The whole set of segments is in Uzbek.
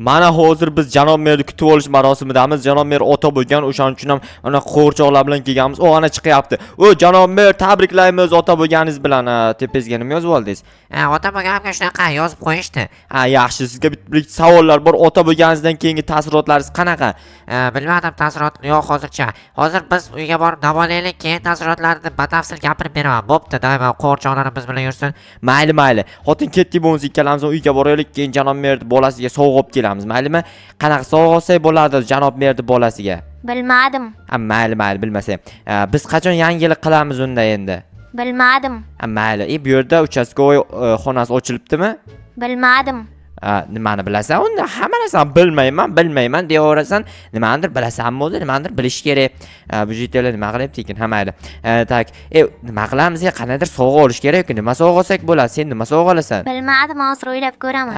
Mana hozir biz janob merni kutib olish marosimidamiz. Janob mer ota bo'lgan, o'shaning uchun ham mana qo'rchoqlar bilan kelganmiz. O ana chiqyapti. O janob mer, tabriklaymiz ota bo'lganingiz bilan. Tepangizga nima yozib oldingiz? Ota bo'lganimga shunaqa yozib qo'yishdi. Yaxshi, sizga bitta savollar bor. Ota bo'lganingizdan keyingi taassurotlaringiz qanaqa? Bilmadim, taassurot yo'q hozircha. Hozir biz uyga borib davolaylik, keyin taassurotlarni batafsil gapirib beraman. Bo'pti, doimo qo'rchoqlarimiz bilan yursin. Mayli. Xotin ketdik bo'lsa ikkalamiz uyga boraylik, keyin janob merni bolasiga sovg'a olib kelamiz. Maylimi? Qanaqa sovg'a olsak bo'ladi janob merni bolasiga? Bilmadim. Mayli, biz qachon yangilik qilamiz unda endi? Bilmadim. Mayli. Bu yerda uchastkovoy xonasi ochilibdimi? Bilmadim. Nimani bilasan? Unda hamma narsani bilmayman deyaverasan. Nimadir bilasanmi o'zi? Nimadir bilish kerak. Bu yerda nima qilyapti ekan? Mayli. Tak, nima qilamiz? Qanaydir sovg'a olish kerak-ku. Nima sovg'a olsak bo'ladi? Sen nima sovg'a olasan? Bilmadim, hozir o'ylab ko'raman.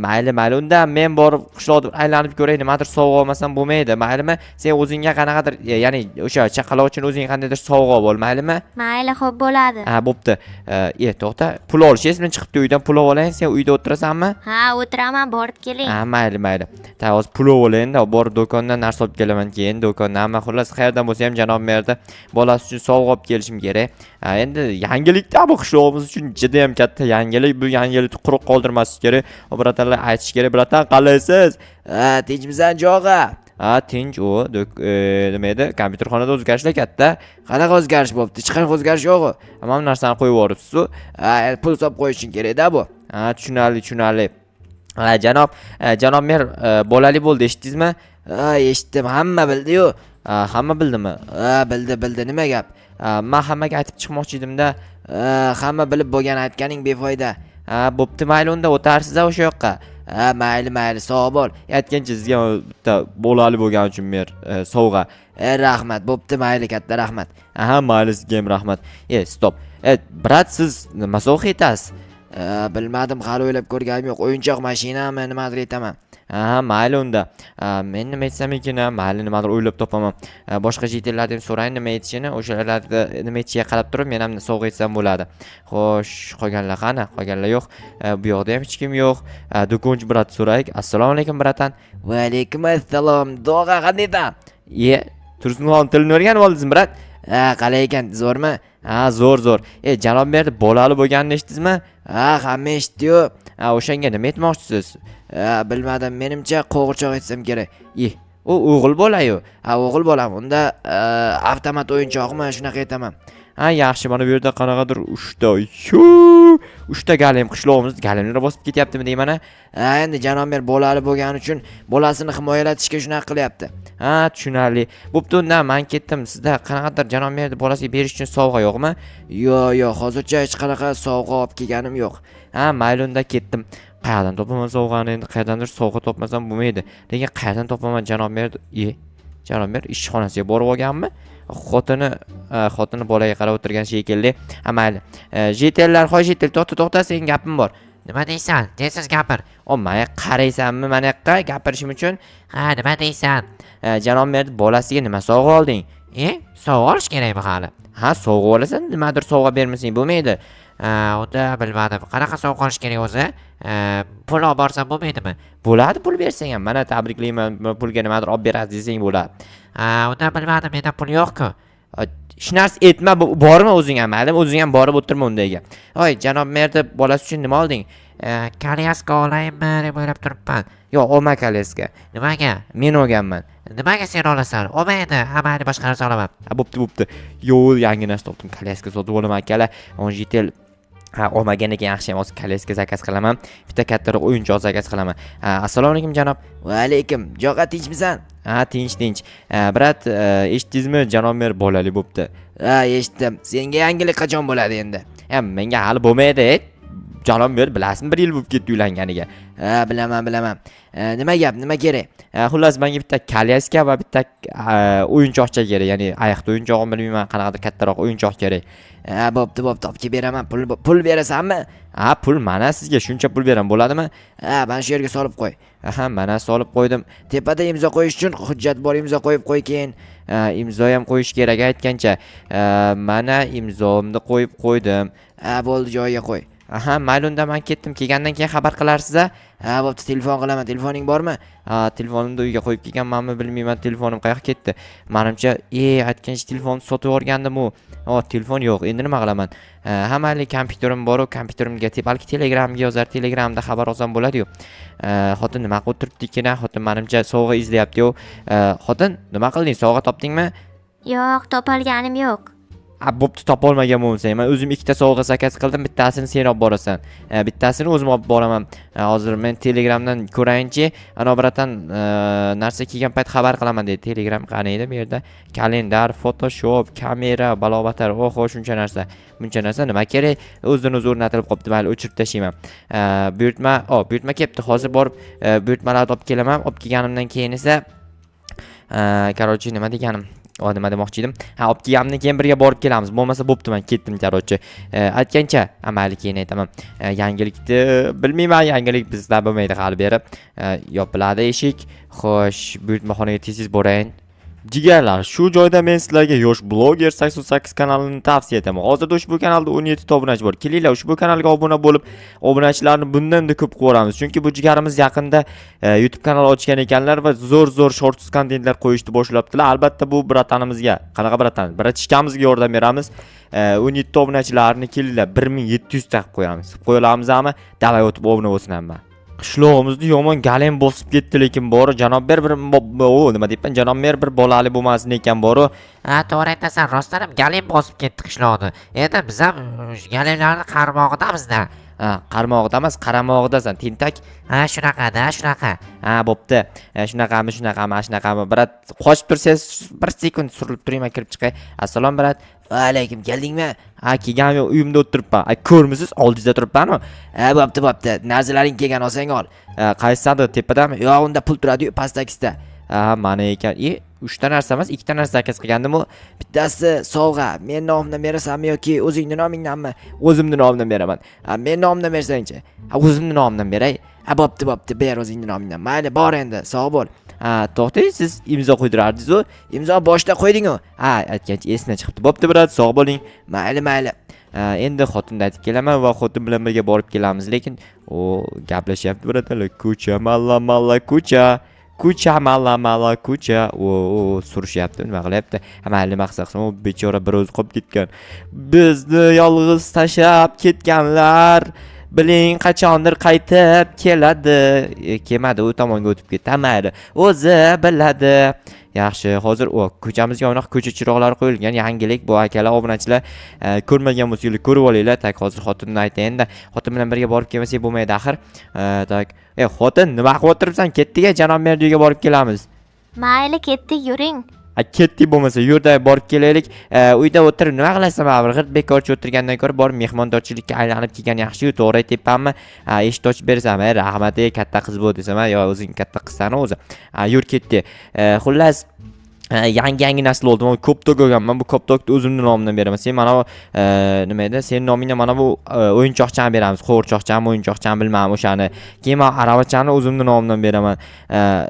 Mayli. Unda men borib qishloqda aylanib ko'ray, nimadir sovg'a olmasam bo'lmaydi. Maylimi? Sen o'zingga qanaqadir, ya'ni o'sha chaqaloq uchun o'zingga qandaydir sovg'a ol, maylimi? Mayli, xo'p bo'ladi. Bo'pti. To'xta. Pul olish esimdan chiqibdi, uydan pul olayın. Sen uyda o'tirasanmi? Ha, o'tiraman, borib keling. Mayli. Ta hozir pul olayın-da, borib do'kondan narsa olib kelaman keyin. Do'kondan hamma xullas qayerdan bo'lsa ham janob merda bolasi uchun sovg'a olib kelishim kerak. Endi yangilikda bu qishlog'imiz uchun juda ham katta yangilik. Bu yangilikni quruq qoldirmaslik kerak. Birodarlar aytish kerak. Birodan qalaysiz? Tinchmisan jo'g'a? Tinch u nima edi? Kompyuterxonada o'zgarishlar katta. Qanaqa o'zgarish bo'pti? Hech qanaqa o'zgarish yo'q. Hamma narsani qo'yib yuboribsiz-ku. Pul solib qo'yishing kerak-da bu. Tushunarli. Janob mer bolali bo'ldi, eshitdingizmi? Eshitdim, hamma bildi-yu. Hamma bildimi? Bildi. Nima gap? Men hammaga aytib chiqmoqchi edim-da. Hamma bilib bo'lgan aytganing befoyda. Bo'pti, mayli unda o'tarsiz o'sha yoqqa. Mayli, sog' bo'l. Aytgancha sizga bitta bolali bo'lgani uchun mer sovg'a. Rahmat, bo'pti, mayli, katta rahmat. Mayli, sizga ham rahmat. Stop. Brat, siz nima sovg'a etasiz? Bilmadim, hali o'ylab ko'rganim yo'q. O'yinchoq mashinami, nimadir aytaman. Mayli unda. Men nima aytsam ekan, mayli nimadir o'ylab topaman. Boshqa jetellardan so'rayin nima aytishini, o'shalarda nima aytishiga qarab turib, men ham sovg'a etsam bo'ladi. Xo'sh, qolganlar qani? Qolganlar yo'q. Bu yoqda ham hech kim yo'q. Do'konchi brat so'raylik. Assalomu alaykum bratan. Va alaykum assalom. Do'g'a qandaysan? Tursunxon tilini o'rganib oldingizmi brat? Qalay ekan, zo'rmi? Zo'r. Janob merni bolali bo'lganini eshitdingizmi? Hamma eshitdi-yu. O'shanga nima aytmoqchisiz? Bilmadim, menimcha qo'g'irchoq aytsam kerak. U o'g'il bola-yu. O'g'il bolam. Unda avtomat o'yinchoqmi, shunaqa aytaman. Yaxshi, mana bu yerda qanaqadir 3 ta galim qishlog'imiz galimlar bosib ketyaptimi deyman-a. Endi janob mer bolali bo'lgani uchun bolasini himoyalatishga shunaqa qilyapti. Tushunarli. Bo'pti, unda men ketdim. Sizda qanaqadir janob merni bolasiga berish uchun sovg'a yo'qmi? Yo'q, hozircha hech qanaqa sovg'a olib kelganim yo'q. Mayli, unda ketdim. Qayerdan topaman sovg'ani? Endi qayerdandir sovg'a topmasam bo'lmaydi. Lekin qayerdan topaman janob mer? Janob mer ishxonasiga borib olganmi? Xotini bolaga qarab o'tirgan shekilli. Mayli. Jetellar, jetel, to'xta, sen gapim bor. Nima deysan? Tez gapir. Menga qaraysanmi mana yoqqa gapirishim uchun? Nima deysan? Janob mer bolasiga nima sovg'a olding? Sovg'a olish kerakmi hali? Sovg'a olasan, nimadir sovg'a bermasang bo'lmaydi. Unda bilmadim. Qanaqa sovg'a olish kerak o'zi? Pul olib borsam bo'lmaydimi? Bo'ladi, pul bersang ham. Mana tabriklayman, pulga nimadir olib berasiz desang bo'ladi. Unda bilmadim, menda pul yo'q-ku. Hech narsa aytma, borma o'zing ham, mayli, o'zing ham borib o'tirma undayga. Janob merni bolasi uchun nima olding? Kolyaska olaymi deb o'ylab turibman. Yo'q, olma kolyaska. Nimaga? Men olganman. Nimaga sen olasan? Olmaydi, mayli, boshqa narsa olaman. Bo'pti. Yo'q, yangi narsa topdim. Kolyaska sotib olaman akalar. Jetel olmagan ekan, yaxshi ham hozir kolyaska zakaz qilaman. Bitta kattaroq o'yinchoq zakaz qilaman. Assalomu alaykum janob. Va alaykum. Jo'qa tinchmisan? Tinch. Brat, eshitdingizmi? Janob mer bolali bo'pti. Eshitdim. Senga yangilik qachon bo'ladi endi? Menga hali bo'lmaydi. Janob mer bilasizmi, 1 yil bo'lib ketdi uylanganiga. Bilaman. Nima gap, nima kerak? Xullas, menga bitta kolyaska va bitta o'yinchoqcha kerak. Ya'ni oyoqda o'yinchog'im bilmayman, qanaqadir kattaroq o'yinchoq kerak. Bo'pti, olib kelib beraman. Pul berasanmi? Pul mana sizga shuncha pul beraman, bo'ladimi? Mana shu yerga solib qo'y. Mana solib qo'ydim. Tepada imzo qo'yish uchun hujjat bor, imzo qo'yib qo'y keyin. Imzo ham qo'yish kerak aytgancha. Mana imzomni qo'yib qo'ydim. Bo'ldi, joyiga qo'y. Aha, mayli unda men ketdim. Kelgandan keyin xabar qilarsiz. Ha, bo'pti, telefon qilaman. Telefoning bormi? Ha, telefonimni uyga qo'yib kelganmanmi, bilmayman. Telefonim qayoqqa ketdi? Menimcha, aytgancha telefonni sotib yuborgandim u. Telefon yo'q. Endi nima qilaman? Ha, mayli, kompyuterim bor, kompyuterimga balki Telegramga yozar, Telegramda xabar olsam bo'ladi-yu. Xotin nima qilib turibdi ekan? Xotin menimcha sovg'a izlayapti-yu. Xotin, nima qilding? Sovg'a topdingmi? Yo'q, topolganim yo'q. Bo'pti, topolmagan bo'lsang, men o'zim ikkita sovg'a zakaz qildim, bittasini sen olib borasan. Bittasini o'zim olib boraman. Hozir men Telegramdan ko'rayinchi, ana biratan narsa kelgan payt xabar qilaman dedi. Telegram qani edi bu yerda? Kalendar, Photoshop, kamera, balobatar, oho, shuncha narsa. Buncha narsa nima kerak? O'zidan o'zi o'rnatilib qopti, mayli o'chirib tashlayman. Buyurtma kelibdi. Hozir borib buyurtmalarni olib kelaman. Olib kelganimdan keyin esa короче, nima deganim? Nima demoqchi edim? Olib kelganimdan keyin birga borib kelamiz. Bo'lmasa bo'pti, men ketdim, короче. Aytgancha, mayli keyin aytaman. Yangilikni bilmayman, yangilik bizda bo'lmaydi hali beri. Yopiladi eshik. Xo'sh, buyurtmaxonaga tez borayin. Jigarlar, shu joyda men sizlarga Yosh bloger 88 kanalini tavsiya etaman. Hozirda ushbu kanalda 17 ta obunachi bor. Kelinglar, ushbu kanalga obuna bo'lib, obunachilarni bundan-da ko'p qilamiz. Chunki bu jigarimiz yaqinda YouTube kanal ochgan ekanlar va zo'r shorts kontentlar qo'yishni boshlabdilar. Albatta bu bratanimizga, qanaqa bratan? Bratishkamizga yordam beramiz. 17 ta obunachilarni kelinglar 1700 ta qilib qo'yamiz. Qo'yalamizmi? Davay o'tib obuna bo'lsin hamma. Qishlog'imizni yomon galen bosib ketdi, lekin bori janob ber nima deyapman, janob mer bir bolali bo'lmasin ekan bori. Ha, to'g'ri aytasan, rostdan ham galen bosib ketdi qishloqni. Endi biz ham galenlarni qarmog'idamizda. Qarmog'ida emas, qaramog'idasan, tentak. Ha, shunaqa. Ha, bo'pti. Shunaqami, brat, qochib tursangiz 1 sekund surilib turayman, kirib chiqay. Assalom, brat. Va alaykum, keldingmi? Ha, kelganim yo'q, uyimda o'tiribman. Ko'rmisiz, oldingizda turibman-ku. Ha, bo'pti. Narzalaring kelgan olsang ol. Qaysi sandiq tepadami? Yo'q, unda pul turadi-yu, pastdagisida. Ha, mana ekan. 3 ta narsa emas, 2 ta narsa zakaz qilgandim-ku. Bittasi sovg'a. Men nomimdan berasanmi yoki o'zingning nomingdanmi? O'zimning nomimdan beraman. Ha, men nomimdan bersang-chi. Ha, o'zimning nomimdan beray. Ha, bo'pti, ber o'zingning nomingdan. Mayli, bor endi, sog' bo'l. Ha, to'xtang, siz imzo qo'ydirardingiz-ku. Imzo boshda qo'yding-ku. Ha, aytgancha esna chiqibdi. Bo'pti, brat, sog' bo'ling. Mayli. Endi xotinni aytib kelaman va xotin bilan birga borib kelamiz, lekin gaplashyapti birodarlar. Ko'cha malla ko'cha. Ko'cha malla ko'cha. Surishyapti, nima qilyapti? Mayli, maqsad qilsam, u bechora bir o'zi qolib ketgan. Bizni yolg'iz tashab ketganlar. Biling, qachondir qaytib keladi. Kelmadi, u tomonga o'tib ketdi. Mayli, o'zi biladi. Yaxshi, hozir ko'chamizga aniq ko'cha chiroqlari qo'yilgan. Yangilik bu akalar, obunachilar ko'rmagan bo'lsangiz ko'rib olinglar. Tak, hozir xotinni aytayinda. Xotin bilan birga borib kelmasak bo'lmaydi axir. Tak, xotin, nima qilib o'tiribsan? Ketdik-a, janob mer uyga borib kelamiz. Mayli, ketdik, yuring. Ketdik bo'lmasa, yurda borib kelaylik. Uyda o'tirib nima qilasan? G'irt bekorchi o'tirgandan ko'ra borib mehmondorchilikka aylanib kelgan yaxshi-yu, to'g'ri aytyapmanmi? Eshik ochib bersam, rahmat, katta qiz bu desam, yo o'zing katta qizsan o'zi. Yur ketdi. Xullas, yangi nasl oldim. Koptok olganman. Bu koptokni o'zimning nomimdan beraman. Sen mana bu nima edi? Sening nomingdan mana bu o'yinchoqchani beramiz. Qo'g'irchoqchani, o'yinchoqchani bilmadim o'shani. Keyin men aravachani o'zimning nomimdan beraman.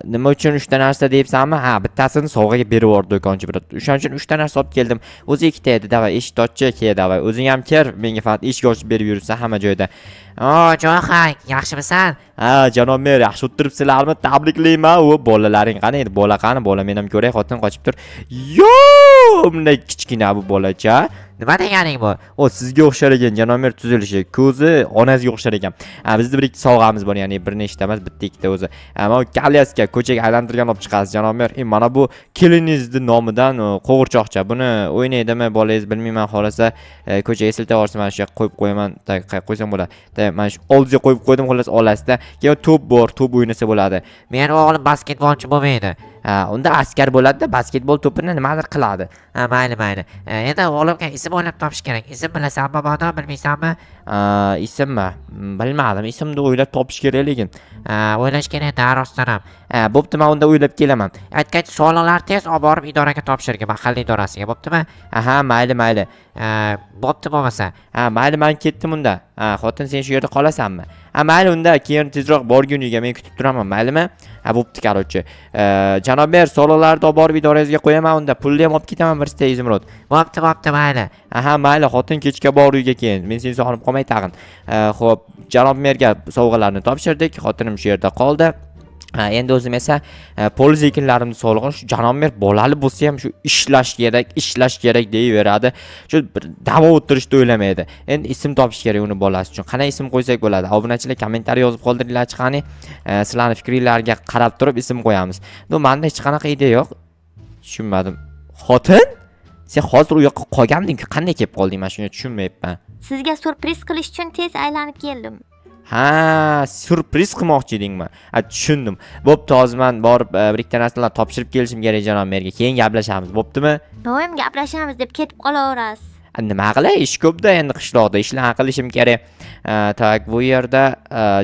Nima uchun 3 ta narsa deyapsanmi? Ha, bittasini sovg'aga berib yubordi do'konchi biroq. O'shaning uchun 3 ta narsa olib keldim. O'zi 2 ta edi, davay, eshik ochchi, kel, davay. O'zing ham kir, menga faqat eshik ochib berib yursa hamma joyda. Jo'xay, yaxshimisan? Ha, janob mer, yaxshi o'tiribsizlarmi? Tabriklayman. Bolalaring qani edi? Bola qani? Bola men ham ko'ray, xotin qochib tur. Bunday kichkina bu bolacha. Nima deganing bu? Sizga o'xshar ekan, janob mer tuzilishi. Ko'zi onasiga o'xshar ekan. Bizda bir ikkita sovg'amiz bor, ya'ni bir nechta emas, bitta ikkita o'zi. Mana kalyaska ko'chaga aylantirgan olib chiqasiz, janob mer. Mana bu keliningizning nomidan qo'g'irchoqcha. Buni o'ynaydimi bolangiz bilmayman, xolasa ko'chaga siltab yuborsa, mana shu yoqqa qo'yib qo'yaman. Qo'ysam bo'ladi. Mana shu oldingizga qo'yib qo'ydim, xollas olasizda. Keyin to'p bor, to'p o'ynasa bo'ladi. Men o'g'lim basketbolchi bo'lmaydi. Unda askar bo'ladi-da, basketbol to'pini nimadir qiladi. Mayli. Endi o'g'limga ism o'ylab topish kerak. Ism bilasanmi, bodo bilmaysanmi? Ismmi? Bilmadim. Ismni o'ylab topish kerak lekin. O'ylash kerak-da, rostdan ham. Bo'pti, men unda o'ylab kelaman. Aytgancha savollarni tez olib borib idoraga topshirgan, mahalliy idorasiga, bo'ptimi? Aha, mayli. Bo'pti bo'lmasa. Mayli, men ketdim unda. Xotin, sen shu yerda qolasanmi? Mayli unda keyin tezroq borguniga men kutib turaman, maylimi? Bo'pti, qarochi. Janob mer, soliqlarni olib borib idorangizga qo'yaman, unda pulni ham olib ketaman birsta Izmrod. Bo'pti, mayli. Aha, mayli, xotin kechga bor uyga keyin. Men seni sog'inib qolmay tag'in. Xo'p, janob merga sovg'alarni topshirdik. Xotinim shu yerda qoldi. Endi o'zim esa poliz ekinlarimni solig'ini shu janob mer bolali bo'lsa ham shu ishlash kerak deyaveradi. Shu davo o'tirishni o'ylamaydi. Endi ism topish kerak uni bolasi uchun. Qanday ism qo'ysak bo'ladi? Obunachilar kommentariy yozib qoldiringlar, qani sizlarning fikringlarga qarab turib ism qo'yamiz. Menda hech qanaqa ideya yo'q. Tushunmadim. Xotin? Sen hozir u yoqqa qolganding-ku, qanday kelib qolding? Men shuni tushunmayapman. Sizga surpriz qilish uchun tez aylanib keldim. Ha, surpriz qilmoqchi edingmi? Tushundim. Bo'pti, hozir men borib bir ikkita narsalarni topshirib kelishim kerak janob merga. Keyin gaplashamiz, bo'ptimi? Doim gaplashamiz deb ketib qolaverasiz. Nima qilay? Ish ko'pda endi qishloqda ishlar qilishim kerak. Tak, bu yerda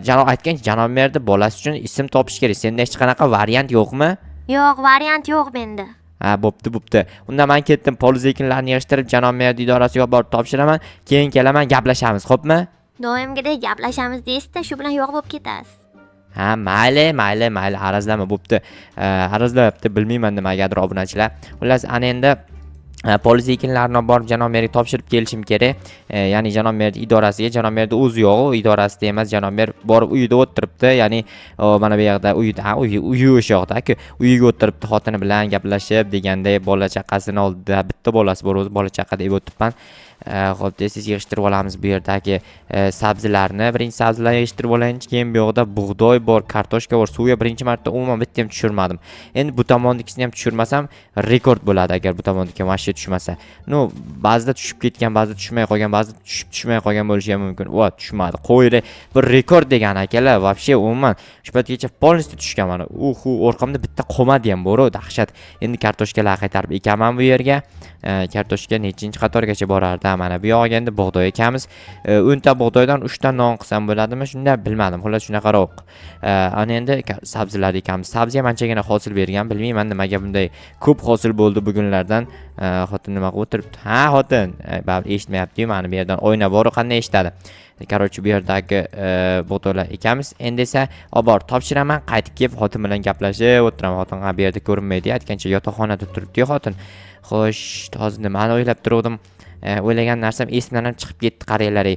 janob aytgancha janob merda bolasi uchun ism topish kerak. Senda hech qanaqa variant yo'qmi? Yo'q, variant yo'q menda. Bo'pti. Unda men ketdim, poliz ekinlarni yig'ishtirib janob merda idorasiga borib topshiraman, keyin kelaman, gaplashamiz, xo'pmi? Doimgidek gaplashamiz deysiz-da, shu bilan yo'q bo'lib ketasiz. Mayli, arazlama, bo'pti. Arazlayapti, bilmayman nimagadir obunachilar. Xullas, ana endi poliz ekinlarni borib janob merga topshirib kelishim kerak. Ya'ni janob mer idorasiga, janob merda o'zi yo'q, idorasida emas, janob mer borib uyida o'tiribdi. Ya'ni mana bu yerda uyi o'sha yoqda-ku. Uyiga o'tiribdi, xotini bilan gaplashib deganday, bola chaqasini oldida bitta bolasi bor, o'zi bola chaqa deb o'tiribman. Xo'p, siz yig'ishtirib olamiz bu yerdagi sabzilarni. Birinchi sabzilarni yig'ishtirib olaylik, keyin bu yoqda bug'doy bor, kartoshka bor. Suvga birinchi marta umuman bitta ham tushirmadim. Endi bu tomondikisini ham tushirmasam rekord bo'ladi agar bu tomondiki mashina tushmasa. Ba'zida tushib ketgan, ba'zida tushmay qolgan, ba'zida tushmay qolgan bo'lishi ham mumkin. Tushmadi. Qo'yri bir rekord degan akalar, вообще umuman shu paytgacha polностью tushgan mana. Orqamda bitta qomadi ham bor, dahshat. Endi kartoshkalar qaytarib ekaman bu yerga. Kartoshka nechinchi qatorgacha borardi? Mana bu yoqqa endi bug'doy ekamiz. 10 ta bug'doydan 3 ta non qilsam bo'ladimi? Shunda bilmadim. Xullas shunaqaroq. Ana endi sabzilar ekamiz. Sabzi ham anchagina hosil bergan. Bilmayman nimaga bunday ko'p hosil bo'ldi bugunlardan. Xotin nima qilib o'tiribdi? Ha, xotin. Baribir eshitmayapti-yu, mana bu yerdan o'yna bor, qanday eshitadi. Qarochi bu yerdagi bug'doylar ekamiz. Endi esa olib borib topshiraman, qaytib kelib xotin bilan gaplashib o'tiraman. Xotin bu yerda ko'rinmaydi, aytgancha yotoqxonada turibdi-yu xotin. Xo'sh, hozir nimani o'ylab turdim? O'ylagan narsam esimdan ham chiqib ketdi, qaranglar.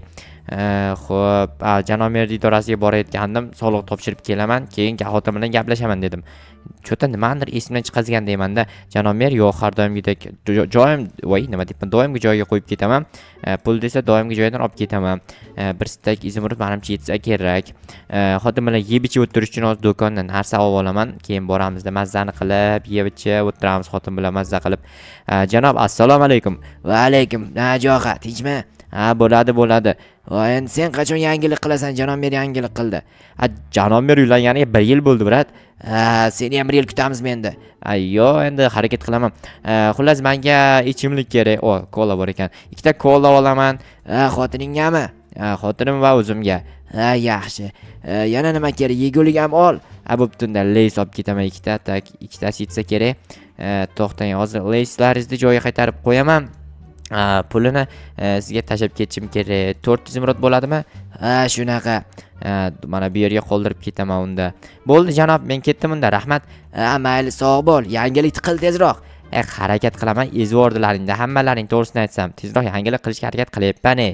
Xo'p, janob mer idorasiga borayotgandim, soliq topshirib kelaman, keyin xotin bilan gaplashaman dedim. Cho'ta nimadir esimdan chiqazgan deymanda, janob mer yo'q, har doimgidek joyim, nima deyapman, doimgi joyiga qo'yib ketaman. Pul desa doimgi joydan olib ketaman. Bir stak Izmrod menimcha yetsa kerak. Xotin bilan yeb ichib o'tirish uchun hozir do'kondan narsa olib olaman, keyin boramizda mazzani qilib, yeb ichib o'tiramiz xotin bilan mazza qilib. Janob, assalomu alaykum. Va alaykum. Jo'xa, tinchmi? Bo'ladi. Endi sen qachon yangilik qilasan? Janob mer yangilik qildi. Janob mer uylanganiga 1 yil bo'ldi, brat. Seni ham 1 yil kutamiz menda. Yo'q, endi harakat qilaman. Xullas, menga ichimlik kerak. Kola bor ekan. 2 ta kola olaman. Xotiningami? Xotinim va o'zimga. Yaxshi. Yana nima kerak? Yegulik ham ol. Bo'pti, unda leys olib ketaman 2 ta. Tak, 2 tasi yetsa kerak. To'xtang, hozir leyslaringizni joyiga qaytarib qo'yaman. Pulini sizga tashab ketishim kerak. 400 Izmrod bo'ladimi? Shunaqa. Mana bu yerga qoldirib ketaman unda. Bo'ldi janob, men ketdim unda. Rahmat. Mayli, sog' bo'l. Yangilik qil tezroq. Harakat qilaman. Ezvordilaringda hammalaring to'g'risini aytsam, tezroq yangilik qilishga harakat qilyapman.